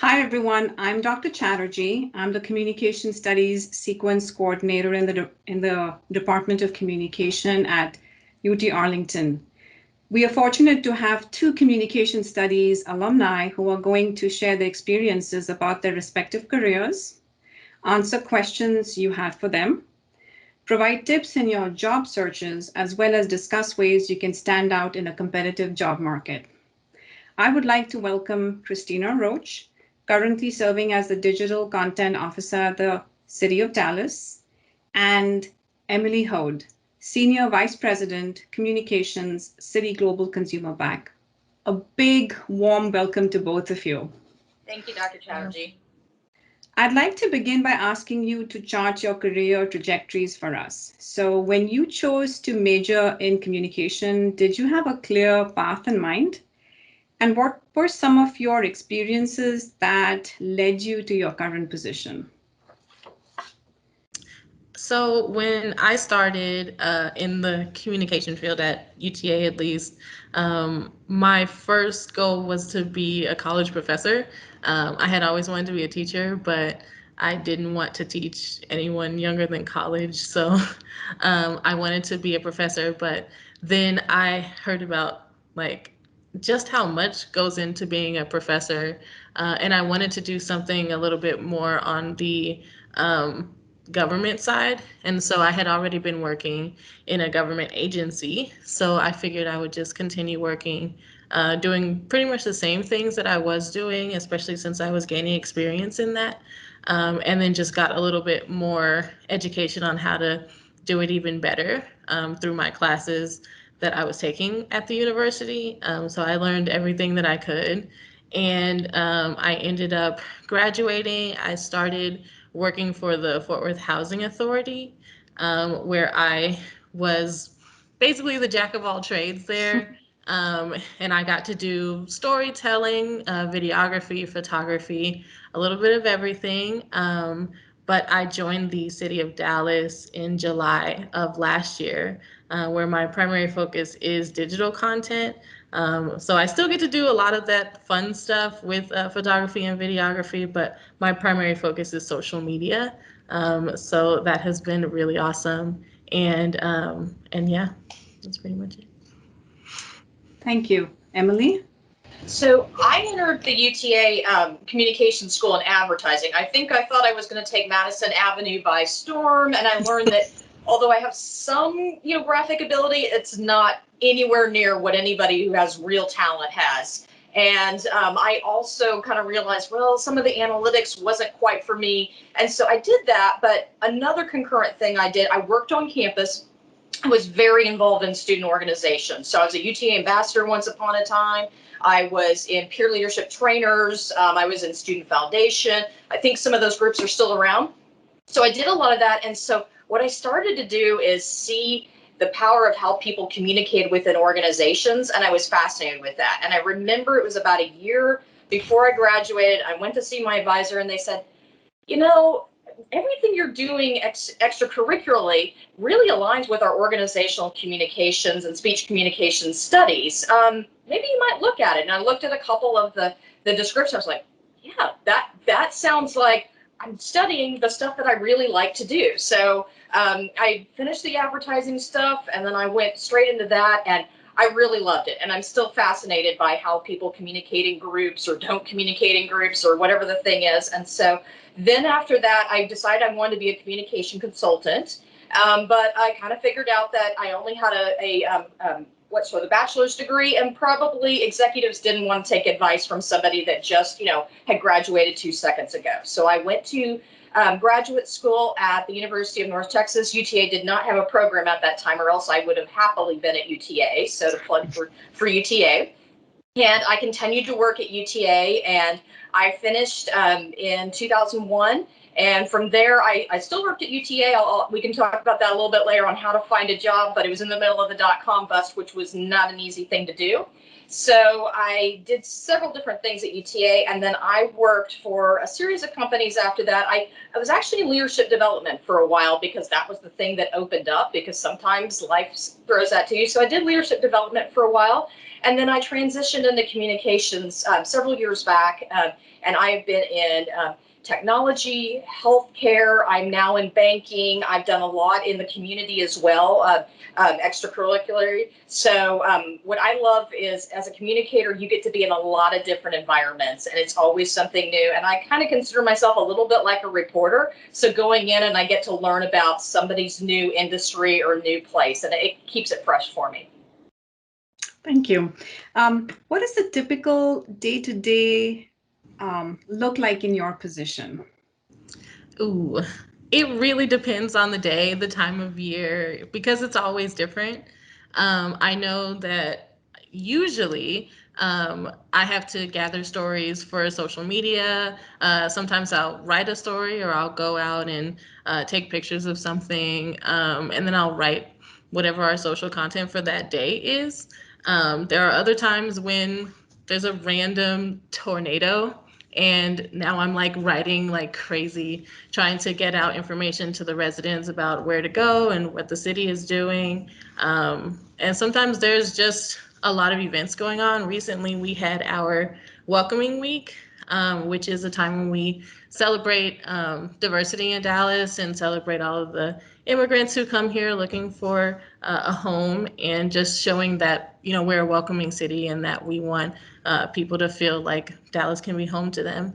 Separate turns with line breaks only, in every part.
Hi, everyone. I'm Dr. Chatterjee. I'm the Communication Studies Sequence Coordinator in the Department of Communication at UT Arlington. We are fortunate to have two Communication Studies alumni who are going to share their experiences about their respective careers, answer questions you have for them, provide tips in your job searches, as well as discuss ways you can stand out in a competitive job market. I would like to welcome Christina Roach, currently serving as the Digital Content Officer at the City of Dallas, and Emily Hoad, Senior Vice President, Communications, City Global Consumer Bank. A big, warm welcome to both of you.
Thank you, Dr. Chatterjee.
I'd like to begin by asking you to chart your career trajectories for us. So when you chose to major in communication, did you have a clear path in mind? And what were some of your experiences that led you to your current position?
So when I started in the communication field at UTA, at least, my first goal was to be a college professor. I had always wanted to be a teacher, but I didn't want to teach anyone younger than college. So I wanted to be a professor, but then I heard about just how much goes into being a professor, and I wanted to do something a little bit more on the government side. And so I had already been working in a government agency. So I figured I would just continue working, doing pretty much the same things that I was doing, especially since I was gaining experience in that. And then just got a little bit more education on how to do it even better through my classes that I was taking at the university. So I learned everything that I could. And I ended up graduating. I started working for the Fort Worth Housing Authority, where I was basically the jack of all trades there. And I got to do storytelling, videography, photography, a little bit of everything. But I joined the City of Dallas in July of last year, where my primary focus is digital content. So I still get to do a lot of that fun stuff with photography and videography, but my primary focus is social media. So that has been really awesome. And yeah, that's pretty much it.
Thank you. Emily?
So I entered the UTA communication school in advertising. I thought I was going to take Madison Avenue by storm, and I learned that although I have some, graphic ability, it's not anywhere near what anybody who has real talent has. And I also kind of realized, well, some of the analytics wasn't quite for me. And so I did that. But another concurrent thing I did, I worked on campus. I was very involved in student organizations. So I was a UTA ambassador once upon a time. I was in peer leadership trainers. I was in student foundation. I think some of those groups are still around. So I did a lot of that. And so what I started to do is see the power of how people communicate within organizations. And I was fascinated with that. And I remember it was about a year before I graduated. I went to see my advisor and they said, everything you're doing extracurricularly really aligns with our organizational communications and speech communications studies. Maybe you might look at it. And I looked at a couple of the descriptions. I was like, yeah, that sounds like I'm studying the stuff that I really like to do. So I finished the advertising stuff, and then I went straight into that, and I really loved it. And I'm still fascinated by how people communicate in groups or don't communicate in groups or whatever the thing is. And so then after that, I decided I wanted to be a communication consultant. But I kind of figured out that I only had a bachelor's degree, and probably executives didn't want to take advice from somebody that just, had graduated 2 seconds ago. So I went to graduate school at the University of North Texas. UTA did not have a program at that time, or else I would have happily been at UTA. So to plug for UTA. And I continued to work at UTA, and I finished in 2001. And from there, I still worked at UTA. We can talk about that a little bit later on how to find a job, but it was in the middle of the dot-com bust, which was not an easy thing to do. So I did several different things at UTA, and then I worked for a series of companies after that. I was actually in leadership development for a while because that was the thing that opened up, because sometimes life throws that to you. So I did leadership development for a while. And then I transitioned into communications several years back. And I've been in technology, healthcare. I'm now in banking. I've done a lot in the community as well, extracurricular. So what I love is, as a communicator, you get to be in a lot of different environments, and it's always something new. And I kind of consider myself a little bit like a reporter. So going in and I get to learn about somebody's new industry or new place, and it keeps it fresh for me.
Thank you. What is the typical day-to-day look like in your position?
Ooh, it really depends on the day, the time of year, because it's always different. I know that usually I have to gather stories for social media. Sometimes I'll write a story or I'll go out and take pictures of something, and then I'll write whatever our social content for that day is. There are other times when there's a random tornado and now I'm like writing like crazy, trying to get out information to the residents about where to go and what the city is doing. And sometimes there's just a lot of events going on. Recently, we had our welcoming week, which is a time when we celebrate diversity in Dallas and celebrate all of the immigrants who come here looking for a home, and just showing that, you know, we're a welcoming city and that we want people to feel like Dallas can be home to them.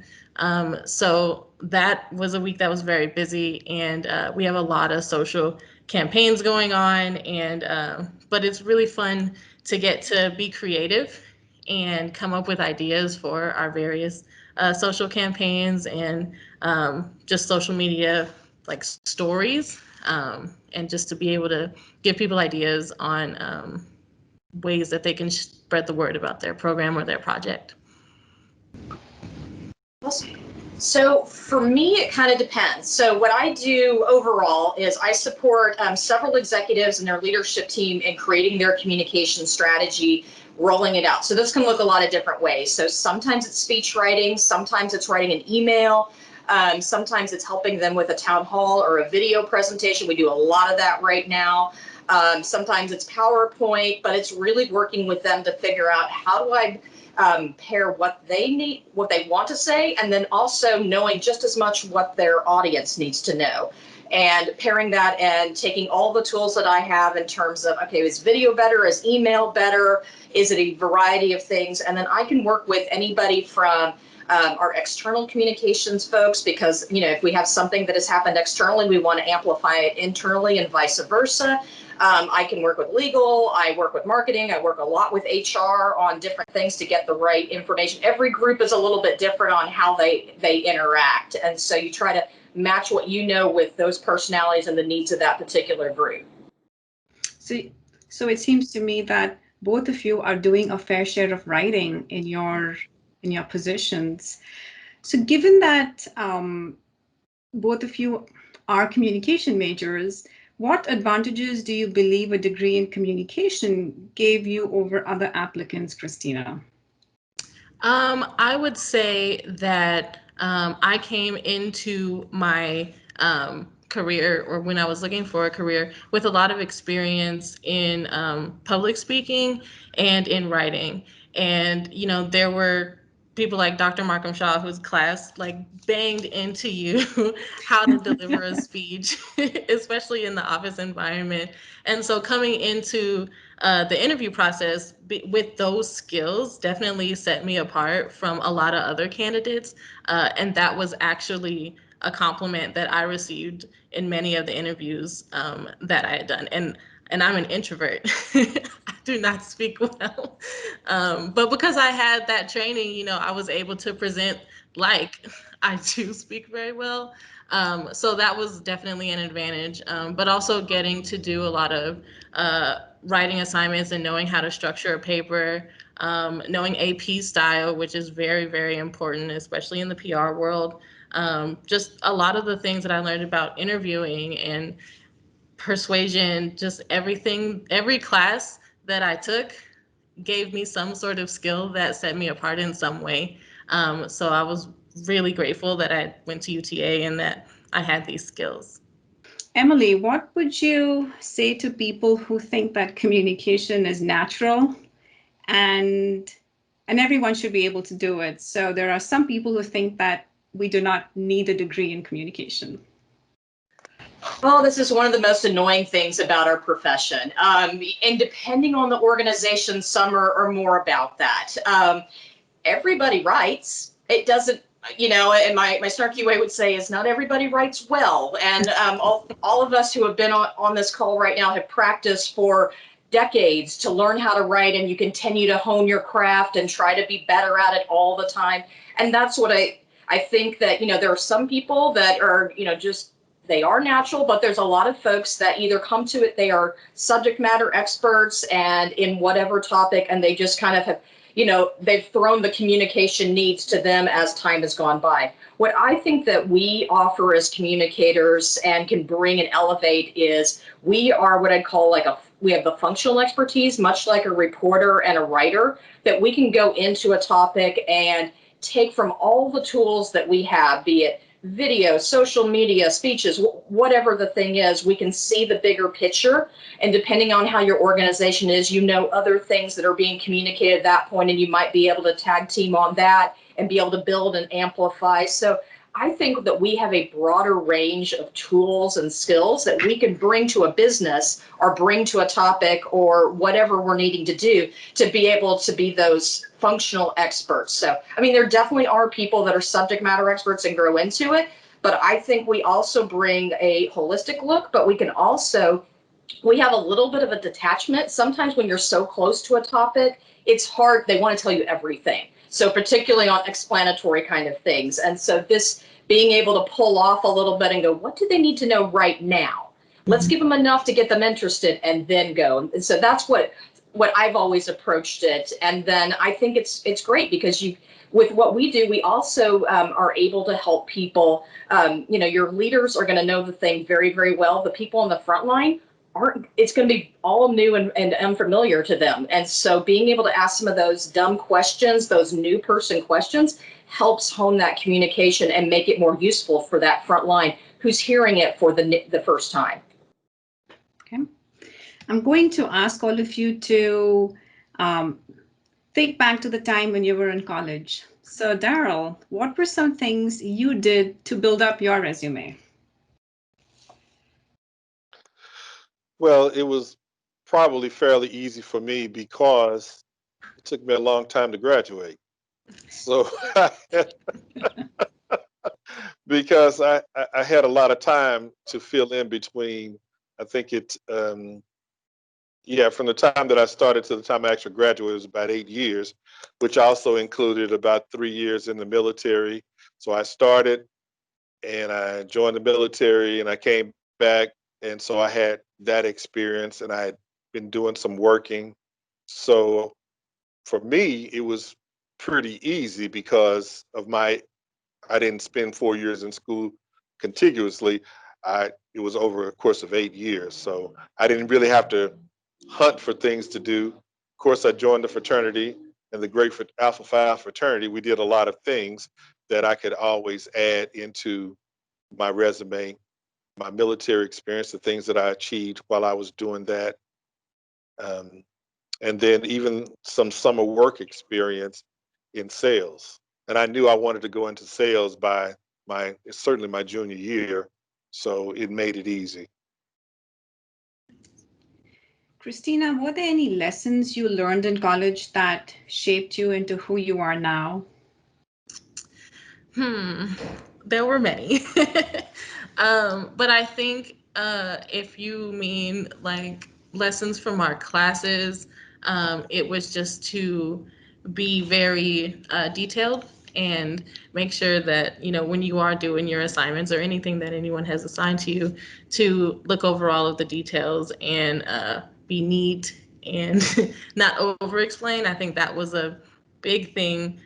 So that was a week that was very busy, and we have a lot of social campaigns going on, and but it's really fun to get to be creative and come up with ideas for our various social campaigns and just social media like stories, and just to be able to give people ideas on ways that they can spread the word about their program or their project.
So for me, it kind of depends. So what I do overall is I support several executives and their leadership team in creating their communication strategy, rolling it out. So this can look a lot of different ways. So sometimes it's speech writing, sometimes it's writing an email, sometimes it's helping them with a town hall or a video presentation. We do a lot of that right now. Sometimes it's PowerPoint, but it's really working with them to figure out how do I pair what they need, what they want to say, and then also knowing just as much what their audience needs to know. And pairing that and taking all the tools that I have in terms of, okay, is video better? Is email better? Is it a variety of things? And then I can work with anybody from our external communications folks, because, you know, if we have something that has happened externally, we want to amplify it internally and vice versa. I can work with legal, I work with marketing, I work a lot with HR on different things to get the right information. Every group is a little bit different on how they interact. And so you try to match what you know with those personalities and the needs of that particular group.
So it seems to me that both of you are doing a fair share of writing in your positions. So given that both of you are communication majors, what advantages do you believe a degree in communication gave you over other applicants, Christina?
I would say that I came into my career, or when I was looking for a career, with a lot of experience in public speaking and in writing. And, you know, there were people like Dr. Markham Shaw, whose class like banged into you how to deliver a speech, especially in the office environment. And so coming into the interview process with those skills definitely set me apart from a lot of other candidates. And that was actually a compliment that I received in many of the interviews that I had done. And I'm an introvert. I do not speak well. But because I had that training, you know, I was able to present like I do speak very well. So that was definitely an advantage. But also getting to do a lot of writing assignments and knowing how to structure a paper, knowing AP style, which is very, very important, especially in the PR world. Just a lot of the things that I learned about interviewing and persuasion, just everything, every class that I took gave me some sort of skill that set me apart in some way. So I was really grateful that I went to UTA and that I had these skills.
Emily, what would you say to people who think that communication is natural and and everyone should be able to do it. So there are some people who think that we do not need a degree in communication.
Well, this is one of the most annoying things about our profession. And depending on the organization, some are more about that. Everybody writes. It doesn't, and my snarky way would say is not everybody writes well. And all of us who have been on this call right now have practiced for decades to learn how to write, and you continue to hone your craft and try to be better at it all the time. And that's what I think that, there are some people that are, just they are natural, but there's a lot of folks that either come to it, they are subject matter experts and in whatever topic, and they just kind of have, they've thrown the communication needs to them as time has gone by. What I think that we offer as communicators and can bring and elevate is we are what I'd call we have the functional expertise, much like a reporter and a writer, that we can go into a topic and take from all the tools that we have, be it video, social media, speeches, whatever the thing is, we can see the bigger picture. And depending on how your organization is, other things that are being communicated at that point, and you might be able to tag team on that and be able to build and amplify. So I think that we have a broader range of tools and skills that we can bring to a business or bring to a topic or whatever we're needing to do to be able to be those functional experts. So, there definitely are people that are subject matter experts and grow into it, but I think we also bring a holistic look, but we have a little bit of a detachment. Sometimes when you're so close to a topic, it's hard. They want to tell you everything. So particularly on explanatory kind of things. And so this being able to pull off a little bit and go, what do they need to know right now? Let's give them enough to get them interested and then go. And so that's what I've always approached it. And then I think it's great because with what we do, we also are able to help people. Your leaders are going to know the thing very, very well. The people on the front line it's going to be all new and unfamiliar to them. And so being able to ask some of those dumb questions, those new person questions, helps hone that communication and make it more useful for that front line who's hearing it for the first time.
Okay. I'm going to ask all of you to think back to the time when you were in college. So Darryl, what were some things you did to build up your resume?
Well, it was probably fairly easy for me because it took me a long time to graduate. So, because I had a lot of time to fill in between, I think from the time that I started to the time I actually graduated was about 8 years, which also included about 3 years in the military. So I started and I joined the military and I came back. And so I had that experience and I had been doing some working. So for me, it was pretty easy because I didn't spend 4 years in school contiguously. It was over a course of 8 years. So I didn't really have to hunt for things to do. Of course, I joined the fraternity and the great Alpha Phi fraternity. We did a lot of things that I could always add into my resume, my military experience, the things that I achieved while I was doing that. And then even some summer work experience in sales. And I knew I wanted to go into sales by certainly my junior year. So it made it easy.
Christina, were there any lessons you learned in college that shaped you into who you are now?
There were many. But I think if you mean like lessons from our classes, it was just to be very detailed and make sure that, when you are doing your assignments or anything that anyone has assigned to you, to look over all of the details and be neat and not over explain. I think that was a big thing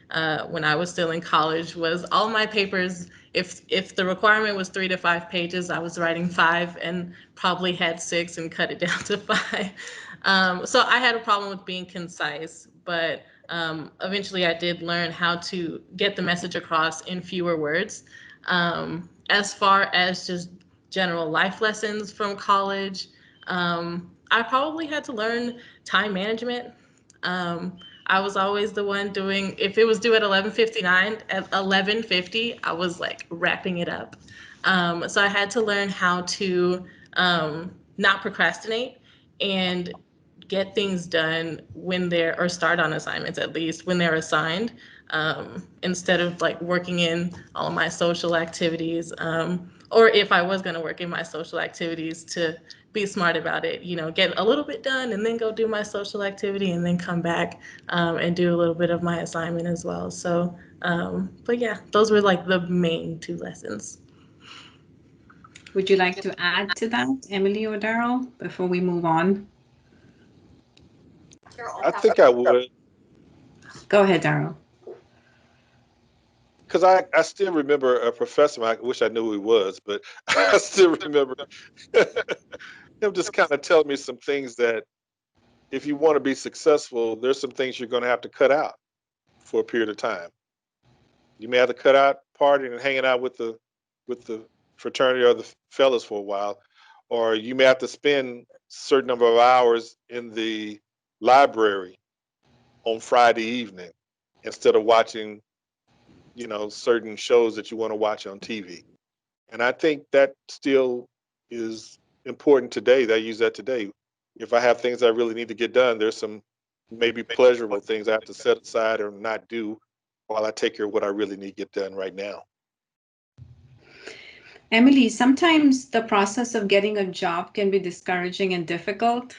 when I was still in college. Was all my papers, if the requirement was 3 to 5 pages, I was writing 5 and probably had 6 and cut it down to 5. So I had a problem with being concise, but eventually I did learn how to get the message across in fewer words. As far as just general life lessons from college, I probably had to learn time management. I was always the one doing, if it was due at 11:59, at 11:50, I was like wrapping it up. So I had to learn how to not procrastinate and get things done when they're, or start on assignments at least when they're assigned, instead of like working in all of my social activities, or if I was going to work in my social activities, to be smart about it, you know, get a little bit done and then go do my social activity and then come back and do a little bit of my assignment as well. So, but yeah, those were like the main two lessons.
Would you like to add to that, Emily or Darryl, before we move on?
I think I would,
Go ahead, Darryl.
because I still remember a professor. I wish I knew who he was, but I still remember him just kind of telling me some things that if you want to be successful, there's some things you're going to have to cut out for a period of time. You may have to cut out partying and hanging out with the fraternity or the fellas for a while, or you may have to spend a certain number of hours in the library on Friday evening instead of watching, you know, certain shows that you want to watch on TV. And I think that still is important today. I use that today. If I have things I really need to get done, there's some maybe pleasurable things I have to set aside or not do while I take care of what I really need to get done right now.
Emily, sometimes the process of getting a job can be discouraging and difficult.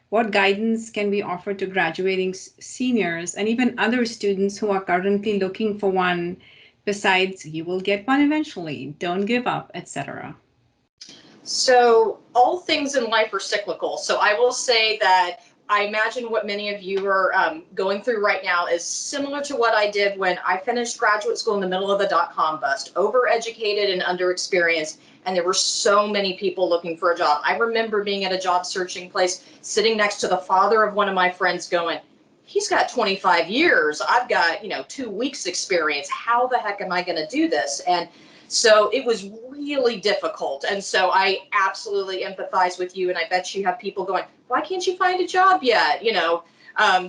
What guidance can be offered to graduating seniors and even other students who are currently looking for one, besides you will get one eventually, don't give up, etc.?
So all things in life are cyclical. So I will say that I imagine what many of you are going through right now is similar to what I did when I finished graduate school in the middle of the dot-com bust, overeducated and underexperienced, and there were so many people looking for a job. I remember being at a job searching place, sitting next to the father of one of my friends going, he's got 25 years. I've got, 2 weeks experience. How the heck am I going to do this? And so it was really difficult. And so I absolutely empathize with you. And I bet you have people going, why can't you find a job yet?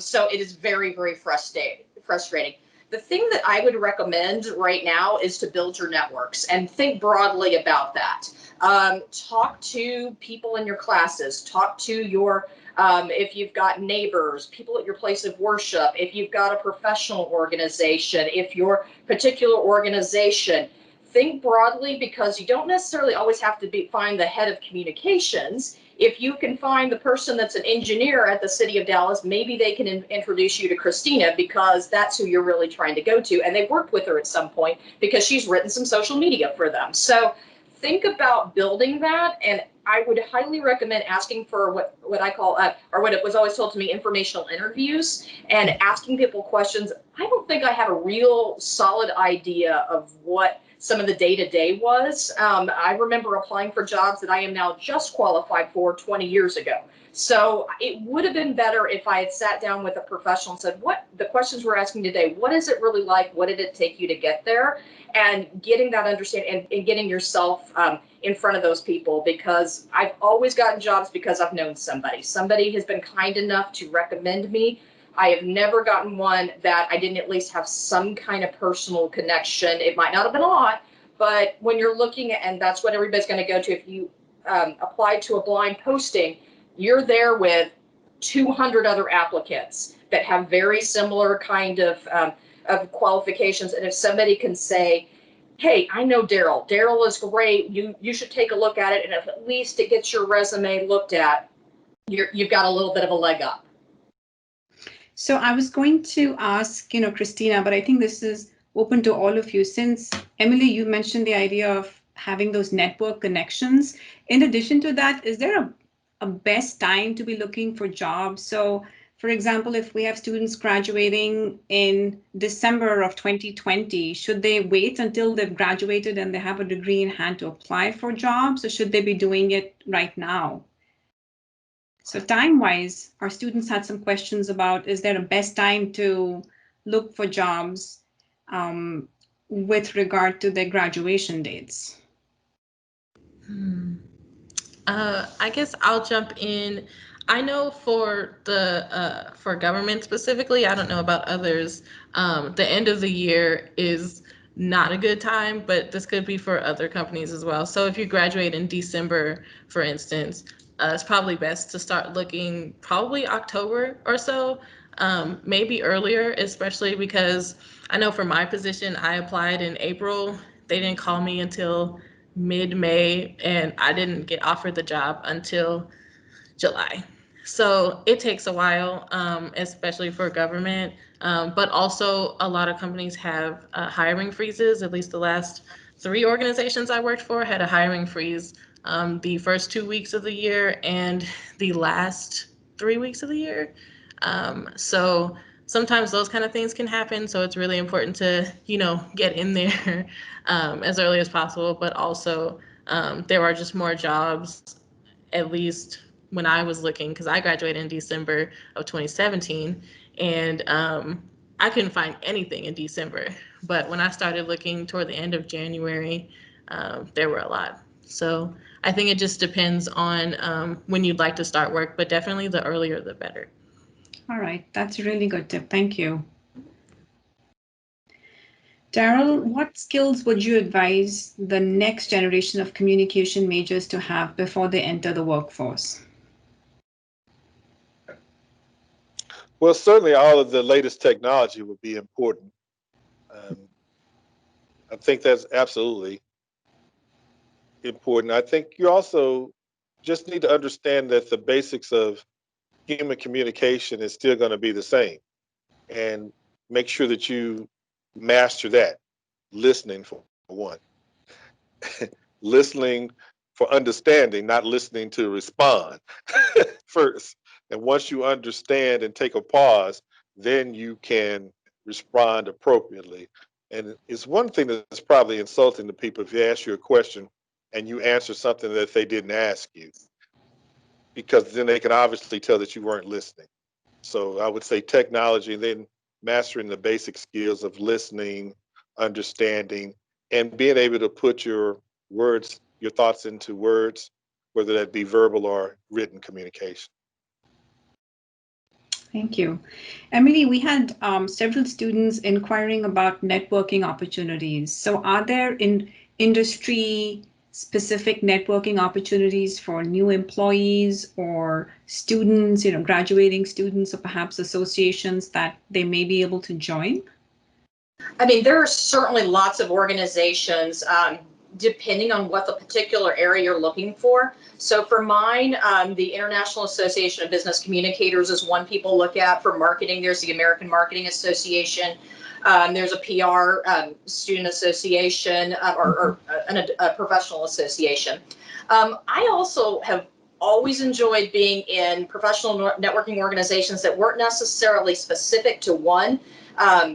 So it is very, very frustrating. The thing that I would recommend right now is to build your networks and think broadly about that. Talk to people in your classes, talk to your if you've got neighbors, people at your place of worship, if you've got a professional organization, if your particular organization, think broadly, because you don't necessarily always have to find the head of communications. If you can find the person that's an engineer at the city of Dallas, maybe they can introduce you to Christina, because that's who you're really trying to go to. And they've worked with her at some point because she's written some social media for them. So think about building that. And I would highly recommend asking for what I call, or what it was always told to me, informational interviews, and asking people questions. I don't think I have a real solid idea of what some of the day-to-day was. I remember applying for jobs that I am now just qualified for 20 years ago. So it would have been better if I had sat down with a professional and said, what the questions we're asking today, what is it really like? What did it take you to get there? And getting that understanding and getting yourself in front of those people, because I've always gotten jobs because I've known somebody. Somebody has been kind enough to recommend me. I have never gotten one that I didn't at least have some kind of personal connection. It might not have been a lot, but when you're looking at, and that's what everybody's going to go to, if you apply to a blind posting, you're there with 200 other applicants that have very similar kind of qualifications. And if somebody can say, hey, I know Darryl. Darryl is great. You should take a look at it. And if at least it gets your resume looked at, you've got a little bit of a leg up.
So I was going to ask, Christina, but I think this is open to all of you. Since Emily, you mentioned the idea of having those network connections. In addition to that, is there a best time to be looking for jobs? So for example, if we have students graduating in December of 2020, should they wait until they've graduated and they have a degree in hand to apply for jobs, or should they be doing it right now? So time-wise, our students had some questions about, is there a best time to look for jobs with regard to their graduation dates?
I guess I'll jump in. I know for the for government specifically, I don't know about others. The end of the year is not a good time, but this could be for other companies as well. So if you graduate in December, for instance, it's probably best to start looking probably October or so, maybe earlier, especially because I know for my position, I applied in April. They didn't call me until mid-May, and I didn't get offered the job until July. So it takes a while, especially for government, but also a lot of companies have hiring freezes. At least the last 3 organizations I worked for had a hiring freeze the first 2 weeks of the year and the last 3 weeks of the year. So sometimes those kind of things can happen. So it's really important to, get in there as early as possible, but also there are just more jobs, at least when I was looking, because I graduated in December of 2017, and I couldn't find anything in December. But when I started looking toward the end of January, there were a lot. So I think it just depends on when you'd like to start work, but definitely the earlier the better.
All right, that's a really good tip. Thank you. Darryl, what skills would you advise the next generation of communication majors to have before they enter the workforce?
Well, certainly all of the latest technology would be important. I think that's absolutely important. I think you also just need to understand that the basics of human communication is still going to be the same, and make sure that you master that. Listening, for one. Listening for understanding, not listening to respond first. And once you understand and take a pause, then you can respond appropriately. And it's one thing that's probably insulting to people if you ask you a question and you answer something that they didn't ask you, because then they can obviously tell that you weren't listening. So I would say technology, and then mastering the basic skills of listening, understanding, and being able to put your words, your thoughts into words, whether that be verbal or written communication.
Thank you. Emily, we had several students inquiring about networking opportunities. So are there industry specific networking opportunities for new employees or students, graduating students, or perhaps associations that they may be able to join?
I mean, there are certainly lots of organizations, depending on what the particular area you're looking for. So for mine, the International Association of Business Communicators is one people look at. For marketing, there's the American Marketing Association. There's a PR student association or a professional association. I also have always enjoyed being in professional networking organizations that weren't necessarily specific to one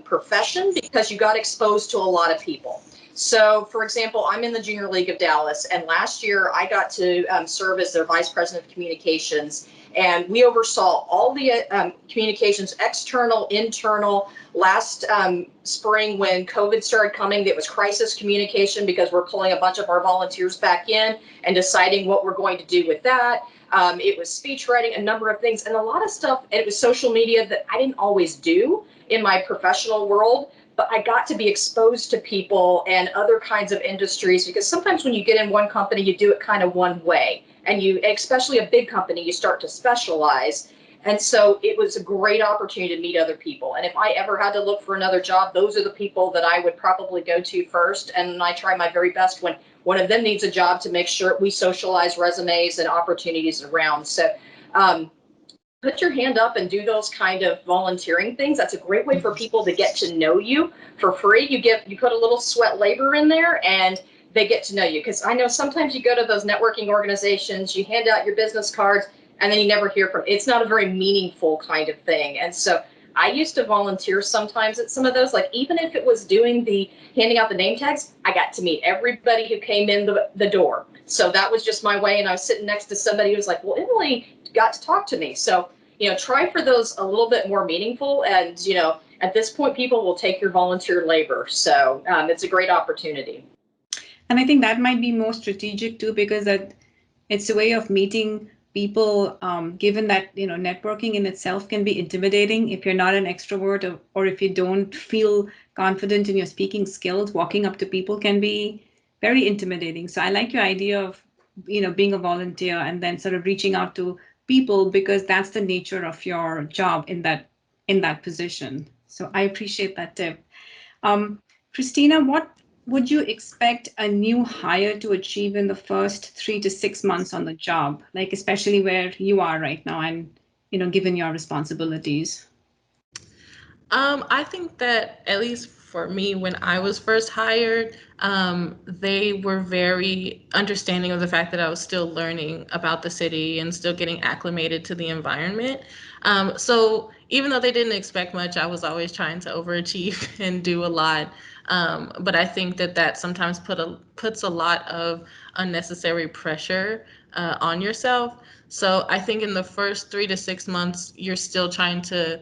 profession, because you got exposed to a lot of people. So, for example, I'm in the Junior League of Dallas, and last year I got to serve as their Vice President of Communications, and we oversaw all the communications, external, internal. Last spring, when COVID started coming, it was crisis communication, because we're pulling a bunch of our volunteers back in and deciding what we're going to do with that. It was speech writing, a number of things, and a lot of stuff, and it was social media that I didn't always do in my professional world, but I got to be exposed to people and other kinds of industries, because sometimes when you get in one company, you do it kind of one way, and you, especially a big company, you start to specialize. And so it was a great opportunity to meet other people. And if I ever had to look for another job, those are the people that I would probably go to first. And I try my very best when one of them needs a job to make sure we socialize resumes and opportunities around. So put your hand up and do those kind of volunteering things. That's a great way for people to get to know you for free. You put a little sweat labor in there, and they get to know you. Because I know sometimes you go to those networking organizations, you hand out your business cards, and then you never hear from. It's not a very meaningful kind of thing. And so I used to volunteer sometimes at some of those, like even if it was doing the handing out the name tags, I got to meet everybody who came in the door. So that was just my way. And I was sitting next to somebody who was like, well, Emily got to talk to me. So, try for those a little bit more meaningful. And, at this point, people will take your volunteer labor. So it's a great opportunity.
And I think that might be more strategic too, because it's a way of meeting people, given that, networking in itself can be intimidating if you're not an extrovert, or if you don't feel confident in your speaking skills, walking up to people can be very intimidating. So I like your idea of, being a volunteer and then sort of reaching out to people, because that's the nature of your job in that position. So I appreciate that tip. Christina, what would you expect a new hire to achieve in the first 3 to 6 months on the job, like especially where you are right now and, given your responsibilities?
I think that, at least for me, when I was first hired, they were very understanding of the fact that I was still learning about the city and still getting acclimated to the environment. So even though they didn't expect much, I was always trying to overachieve and do a lot. But I think that sometimes puts a lot of unnecessary pressure on yourself. So I think in the first 3 to 6 months, you're still trying to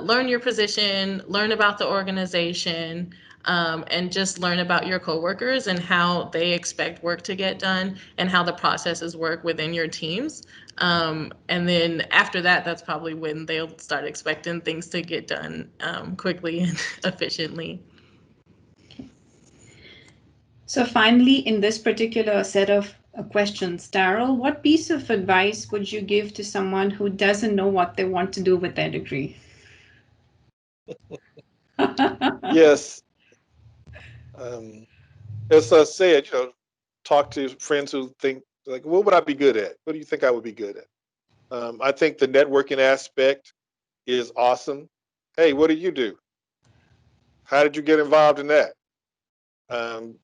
learn your position, learn about the organization, and just learn about your coworkers and how they expect work to get done and how the processes work within your teams. And then after that, that's probably when they'll start expecting things to get done quickly and efficiently.
So finally, in this particular set of questions, Darryl, what piece of advice would you give to someone who doesn't know what they want to do with their degree?
Yes. As I said, talk to friends who think, like, what would I be good at? What do you think I would be good at? I think the networking aspect is awesome. Hey, what do you do? How did you get involved in that? Um,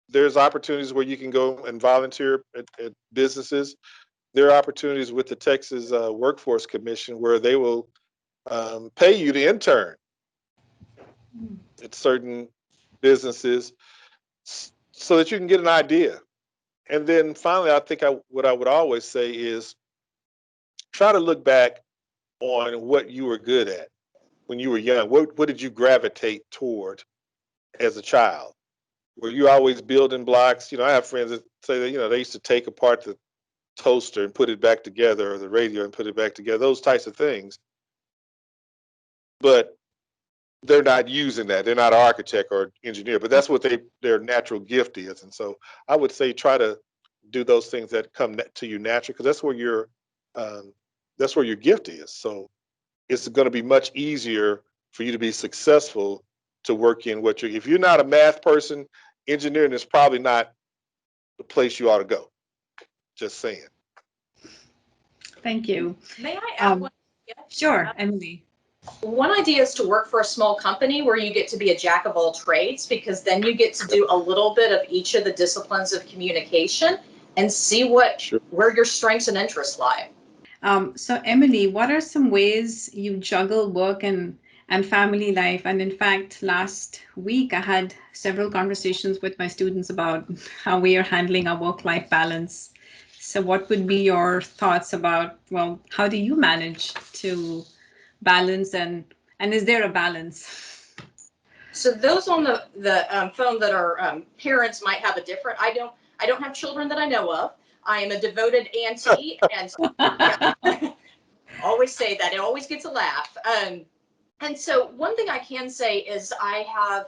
there's opportunities where you can go and volunteer at businesses. There are opportunities with the Texas Workforce Commission where they will pay you to intern at certain businesses so that you can get an idea. And then finally, I think what I would always say is try to look back on what you were good at when you were young. What did you gravitate toward as a child? Were you always building blocks? I have friends that say that, they used to take apart the toaster and put it back together, or the radio and put it back together, those types of things. But they're not using that. They're not an architect or engineer, but that's what their natural gift is. And so I would say try to do those things that come to you naturally, because that's where your gift is. So it's going to be much easier for you to be successful to work in if you're not a math person, engineering is probably not the place you ought to go. Just saying.
Thank you.
May I add one?
Sure, Emily.
One idea is to work for a small company where you get to be a jack of all trades, because then you get to do a little bit of each of the disciplines of communication and see where your strengths and interests lie.
So Emily, what are some ways you juggle work and family life? And in fact, last week I had several conversations with my students about how we are handling our work-life balance. So what would be your thoughts about, well, how do you manage to balance, and is there a balance?
So those on the phone that are parents might have a different. I don't have children that I know of. I am a devoted auntie, and yeah, always say that. It always gets a laugh. And so one thing I can say is I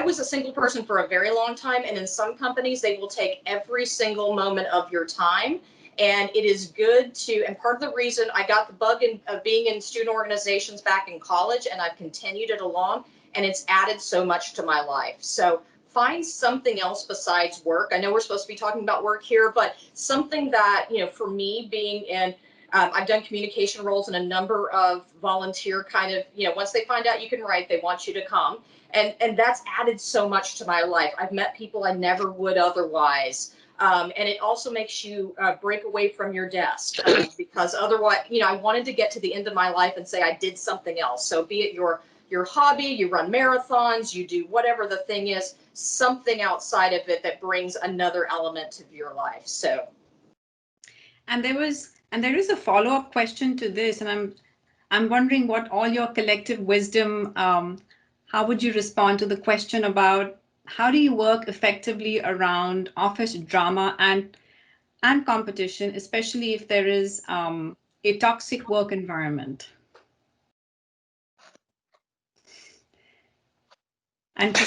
was a single person for a very long time, and in some companies they will take every single moment of your time. And it is good and part of the reason I got the bug of being in student organizations back in college, and I've continued it along, and it's added so much to my life. So find something else besides work. I know we're supposed to be talking about work here, but something that, for me, being in I've done communication roles in a number of volunteer kind of, once they find out you can write, they want you to come. And that's added so much to my life. I've met people I never would otherwise. And it also makes you break away from your desk because otherwise, I wanted to get to the end of my life and say I did something else. So be it your hobby, you run marathons, you do whatever the thing is, something outside of it that brings another element to your life. So.
And there is a follow-up question to this, and I'm wondering what all your collective wisdom, how would you respond to the question about how do you work effectively around office drama and and competition, especially if there is a toxic work environment. And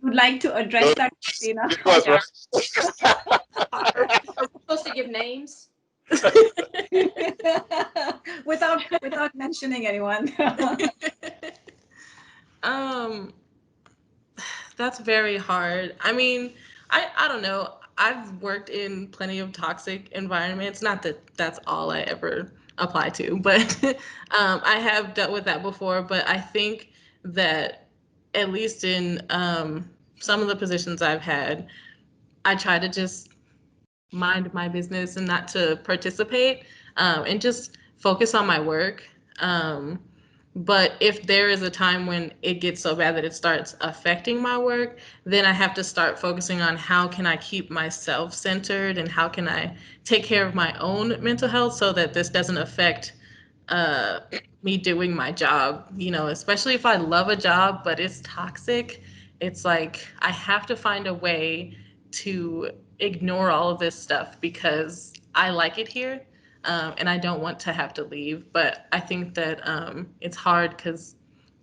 would like to address that, Christina?
It was right.
Are we supposed to give names?
without mentioning anyone.
That's very hard. I mean, I don't know. I've worked in plenty of toxic environments. Not that that's all I ever apply to, but I have dealt with that before. But I think that at least in some of the positions I've had, I try to just mind my business and not to participate and just focus on my work. But if there is a time when it gets so bad that it starts affecting my work, then I have to start focusing on how can I keep myself centered and how can I take care of my own mental health so that this doesn't affect me doing my job, you know, especially if I love a job, but it's toxic. It's like I have to find a way to ignore all of this stuff because I like it here. And I don't want to have to leave. But I think that it's hard because,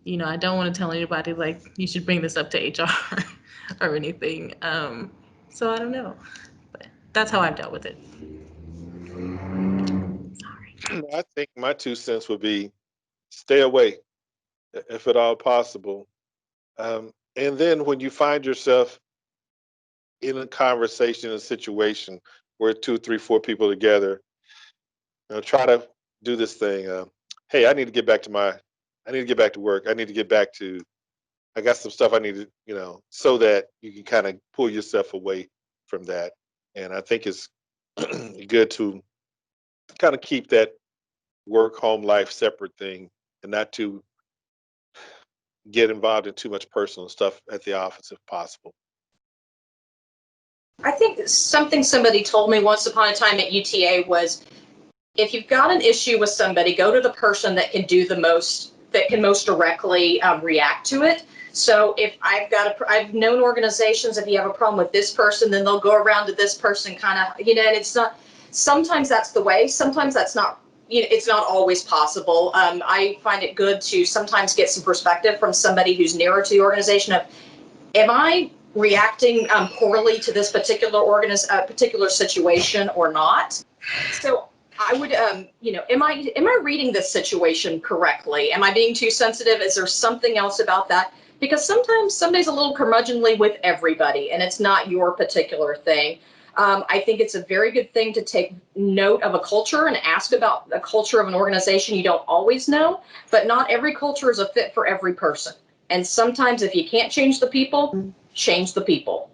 you know, I don't want to tell anybody like you should bring this up to HR or anything. So I don't know, but that's how I've dealt with it. Sorry.
I think my 2 cents would be stay away if at all possible. And then when you find yourself in a conversation, a situation where 2, 3, 4 people together, try to do this thing. Hey, I need to get back to work. I need to get back to, I got some stuff I need to, so that you can kind of pull yourself away from that. And I think it's good to kind of keep that work home life separate thing and not to get involved in too much personal stuff at the office if possible.
I think something somebody told me once upon a time at UTA was, if you've got an issue with somebody, go to the person that can do the most, that can most directly react to it. So if I've known organizations, if you have a problem with this person, then they'll go around to this person kind of, and it's not, sometimes that's the way, sometimes that's not, it's not always possible. I find it good to sometimes get some perspective from somebody who's nearer to the organization of, am I reacting poorly to this particular situation or not? So I would, am I reading this situation correctly? Am I being too sensitive? Is there something else about that? Because sometimes somebody's a little curmudgeonly with everybody, and it's not your particular thing. I think it's a very good thing to take note of a culture and ask about the culture of an organization you don't always know, but not every culture is a fit for every person. And sometimes if you can't change the people, change the people.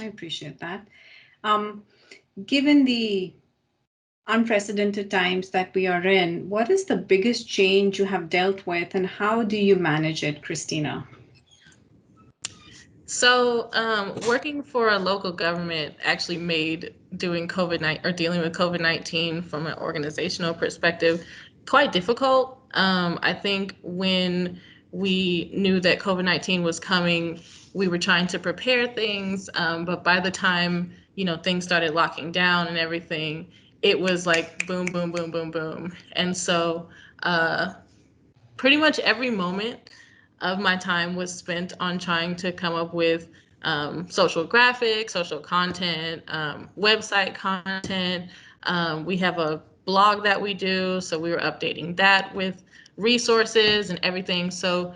I appreciate that. Given the unprecedented times that we are in, what is the biggest change you have dealt with and how do you manage it, Christina?
So working for a local government actually made dealing with COVID-19 from an organizational perspective quite difficult. I think when we knew that COVID-19 was coming, we were trying to prepare things, but by the time things started locking down and everything, it was like boom, boom, boom, boom, boom. And so pretty much every moment of my time was spent on trying to come up with social graphics, social content, website content. We have a blog that we do, so we were updating that with resources and everything. So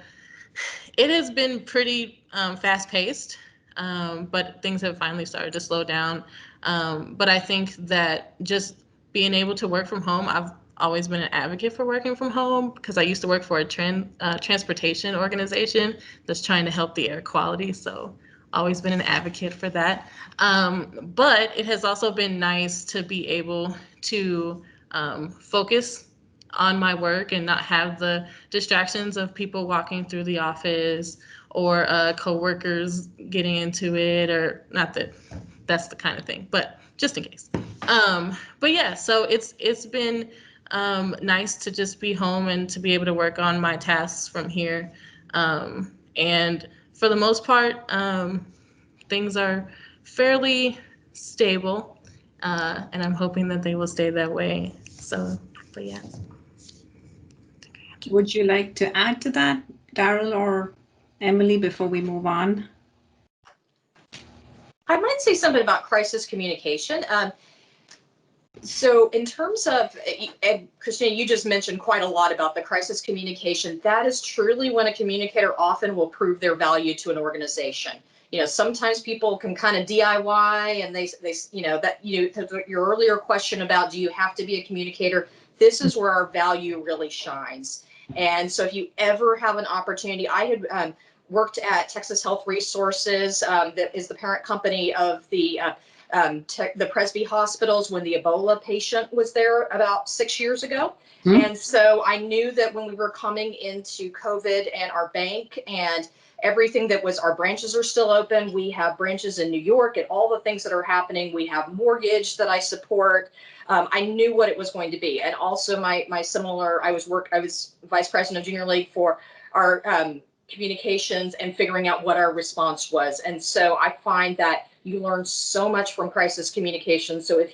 it has been pretty fast-paced, but things have finally started to slow down. But I think that just being able to work from home, I've always been an advocate for working from home because I used to work for a transportation organization that's trying to help the air quality. So always been an advocate for that. But it has also been nice to be able to focus on my work and not have the distractions of people walking through the office or coworkers getting into it, or not that that's the kind of thing, but just in case. But yeah, so it's been nice to just be home and to be able to work on my tasks from here. And for the most part, things are fairly stable. and I'm hoping that they will stay that way. So, but yeah.
Would you like to add to that, Darryl or Emily, before we move on?
I might say something about crisis communication. So in terms of, and Christina, you just mentioned quite a lot about the crisis communication. That is truly when a communicator often will prove their value to an organization. You know, sometimes people can kind of DIY and they you know, that your earlier question about do you have to be a communicator? This is where our value really shines. And so if you ever have an opportunity, I had worked at Texas Health Resources, that is the parent company of the Presby hospitals when the Ebola patient was there about 6 years ago. And so I knew that when we were coming into COVID and our bank and everything that was, our branches are still open. We have branches in New York and all the things that are happening. We have mortgage that I support. I knew what it was going to be. And also my similar, I was vice president of junior league for our communications and figuring out what our response was. And so I find that you learn so much from crisis communication. So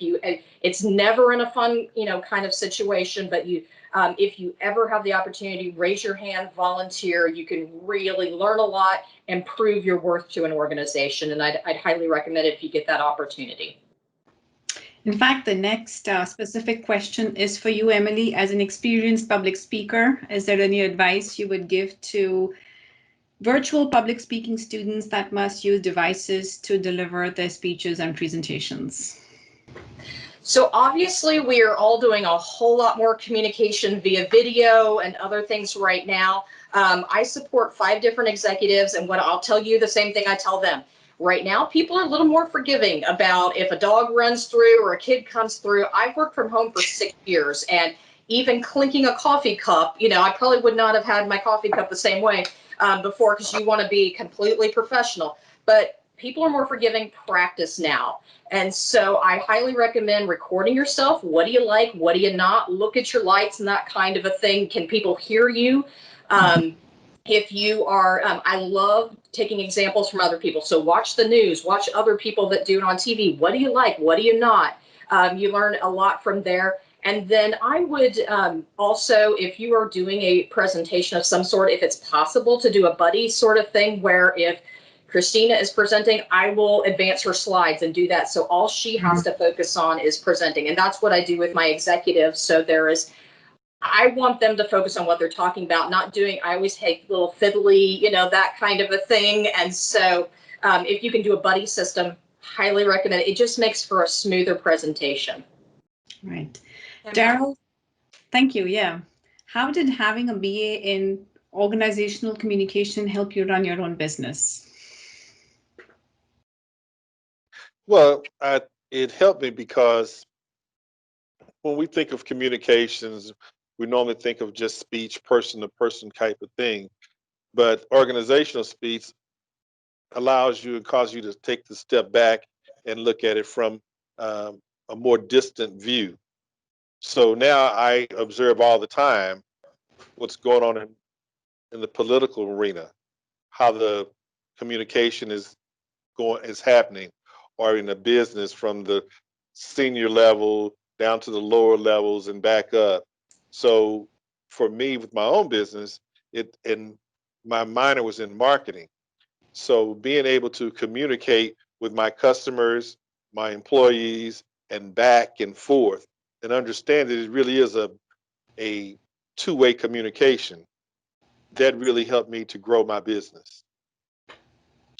it's never in a fun, kind of situation, but if you ever have the opportunity, raise your hand, volunteer. You can really learn a lot and prove your worth to an organization. And I'd highly recommend it if you get that opportunity.
In fact, the next specific question is for you, Emily. As an experienced public speaker, is there any advice you would give to virtual public speaking students that must use devices to deliver their speeches and presentations?
So obviously we are all doing a whole lot more communication via video and other things right now. I support 5 different executives, and what I'll tell you the same thing I tell them. Right now, people are a little more forgiving about if a dog runs through or a kid comes through. I've worked from home for 6 years, and even clinking a coffee cup, I probably would not have had my coffee cup the same way before, because you want to be completely professional. But people are more forgiving. Practice now. And so I highly recommend recording yourself. What do you like? What do you not? Look at your lights and that kind of a thing. Can people hear you? If you are, I love taking examples from other people. So watch the news, watch other people that do it on TV. What do you like? What do you not? You learn a lot from there. And then I would also, if you are doing a presentation of some sort, if it's possible to do a buddy sort of thing where if Christina is presenting, I will advance her slides and do that. So all she has to focus on is presenting. And that's what I do with my executives. So I want them to focus on what they're talking about, not doing, I always hate little fiddly, that kind of a thing. And so if you can do a buddy system, highly recommend it. It just makes for a smoother presentation.
Right. Darryl, thank you. Yeah. How did having a BA in organizational communication help you run your own business?
Well, it helped me because when we think of communications, we normally think of just speech, person to person type of thing. But organizational speech allows you and causes you to take the step back and look at it from a more distant view. So now I observe all the time what's going on in the political arena, how the communication is happening, or in a business from the senior level down to the lower levels and back up. So for me, with my own business, and my minor was in marketing. So being able to communicate with my customers, my employees, and back and forth, and understand that it really is a two-way communication, that really helped me to grow my business.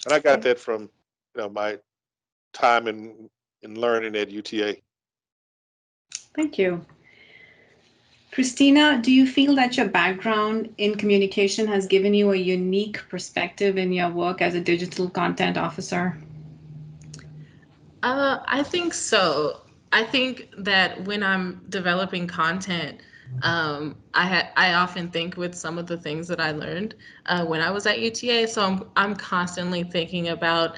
And I got that from my time in learning at UTA.
Thank you. Christina, do you feel that your background in communication has given you a unique perspective in your work as a digital content officer?
I think so. I think that when I'm developing content, I often think with some of the things that I learned when I was at UTA. So I'm constantly thinking about,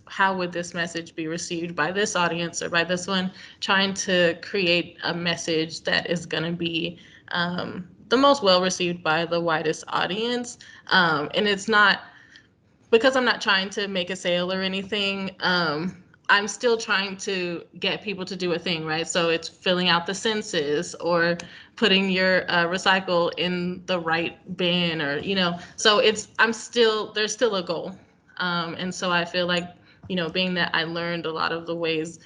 how would this message be received by this audience or by this one? Trying to create a message that is going to be the most well received by the widest audience. And it's not because I'm not trying to make a sale or anything. I'm still trying to get people to do a thing, right? So it's filling out the census or putting your recycle in the right bin, or, so there's still a goal. And so I feel like, being that I learned a lot of the ways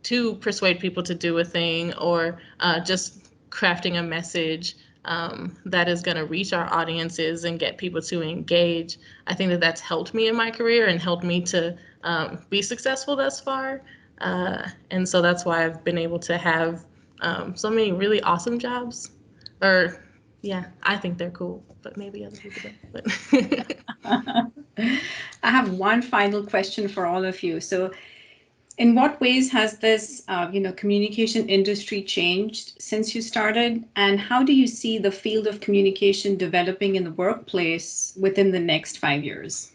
to persuade people to do a thing, or just crafting a message that is going to reach our audiences and get people to engage. I think that that's helped me in my career and helped me to be successful thus far. And so that's why I've been able to have so many really awesome jobs. Or, yeah, I think they're cool, but maybe other people don't. But
I have one final question for all of you. So, in what ways has this, communication industry changed since you started, and how do you see the field of communication developing in the workplace within the next 5 years?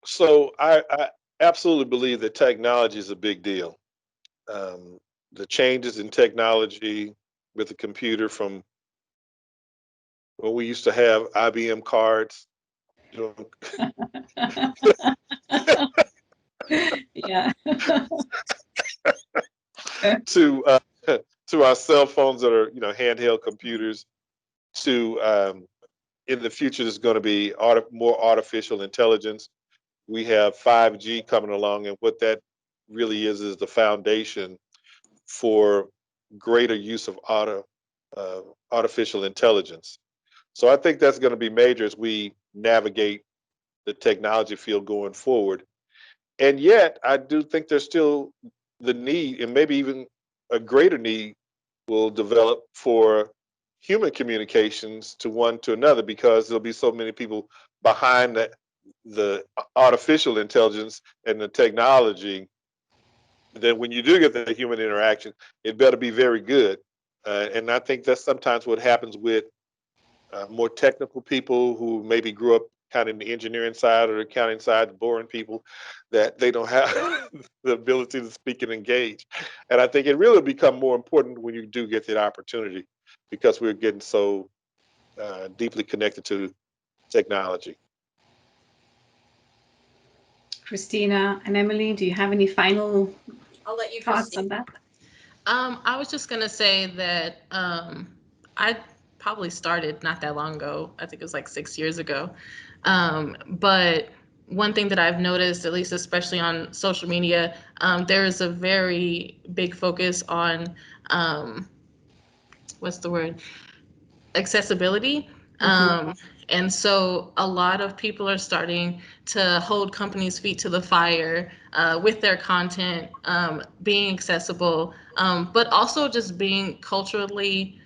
So I absolutely believe that technology is a big deal. Um, the changes in technology with the computer, from when we used to have IBM cards, you
Yeah.
to to our cell phones that are handheld computers, to in the future there's going to be more artificial intelligence. We have 5G coming along, and what that really is the foundation for greater use of artificial intelligence. So I think that's going to be major as we navigate the technology field going forward. And yet, I do think there's still the need, and maybe even a greater need will develop for human communications to one to another, because there'll be so many people behind the artificial intelligence and the technology, that when you do get the human interaction, it better be very good. And I think that's sometimes what happens with more technical people who maybe grew up kind of in the engineering side or the accounting side, the boring people, that they don't have the ability to speak and engage. And I think it really become more important when you do get that opportunity, because we're getting so deeply connected to technology.
Christina and Emily, do you have any final
I'll let you,
thoughts
Christine.
on that?
I was just gonna say that I probably started not that long ago. I think it was like 6 years ago. But one thing that I've noticed, at least especially on social media, there is a very big focus on what's the word? Accessibility. And so a lot of people are starting to hold companies' feet to the fire with their content, being accessible, but also just being culturally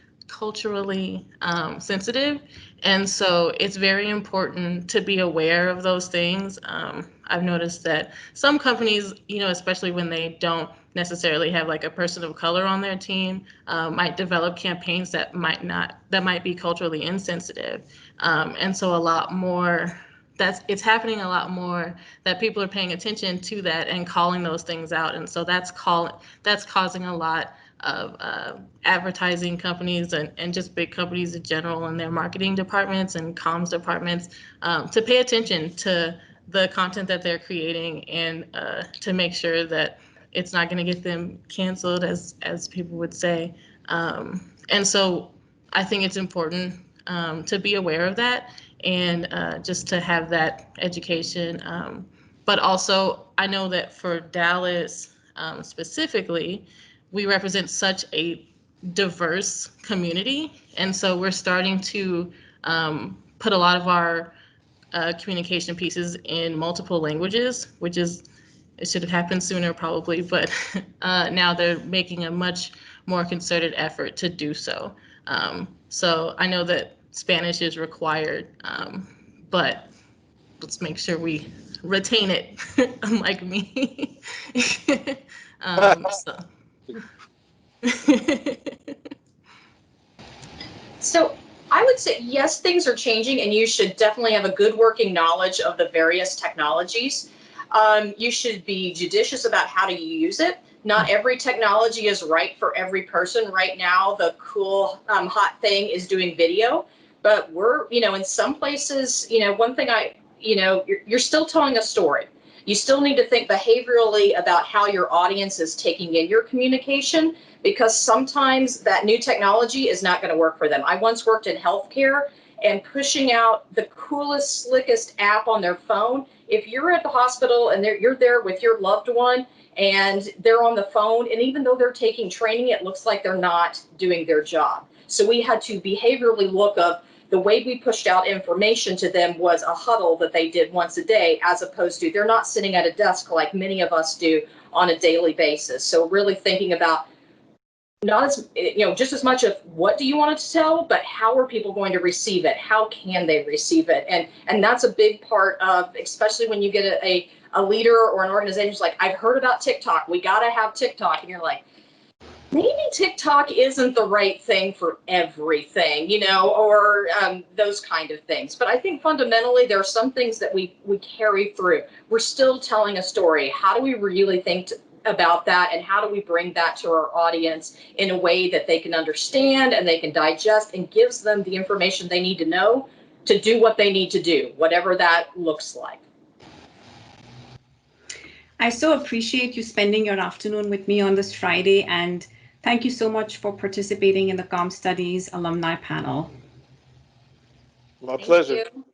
sensitive. And so it's very important to be aware of those things. I've noticed that some companies, especially when they don't necessarily have like a person of color on their team, might develop campaigns that might be culturally insensitive. And so it's happening a lot more, that people are paying attention to that and calling those things out. And so that's causing a lot of advertising companies and just big companies in general, and their marketing departments and comms departments, to pay attention to the content that they're creating, and to make sure that it's not going to get them canceled, as people would say. And so I think it's important to be aware of that, and just to have that education. But also, I know that for Dallas specifically, we represent such a diverse community. And so we're starting to put a lot of our communication pieces in multiple languages, it should have happened sooner probably, but now they're making a much more concerted effort to do so. So I know that Spanish is required, but let's make sure we retain it, unlike me. So.
So I would say, yes, things are changing, and you should definitely have a good working knowledge of the various technologies. You should be judicious about how to use it. Not every technology is right for every person. Right now, the cool, hot thing is doing video, but we're, in some places, one thing you're still telling a story. You still need to think behaviorally about how your audience is taking in your communication, because sometimes that new technology is not going to work for them. I once worked in healthcare, and pushing out the coolest, slickest app on their phone. If you're at the hospital and you're there with your loved one and they're on the phone, and even though they're taking training, it looks like they're not doing their job. So we had to behaviorally look up the way we pushed out information to them was a huddle that they did once a day, as opposed to they're not sitting at a desk like many of us do on a daily basis. So really thinking about not as, just as much of what do you want it to tell, but how are people going to receive it? How can they receive it? And that's a big part of, especially when you get a leader or an organization who's like, I've heard about TikTok. We got to have TikTok. And you're like, maybe TikTok isn't the right thing for everything, or those kind of things. But I think fundamentally there are some things that we carry through. We're still telling a story. How do we really think about that, and how do we bring that to our audience in a way that they can understand and they can digest, and gives them the information they need to know to do what they need to do, whatever that looks like.
I so appreciate you spending your afternoon with me on this Friday, and thank you so much for participating in the Comm Studies Alumni panel.
My pleasure.
Thank you.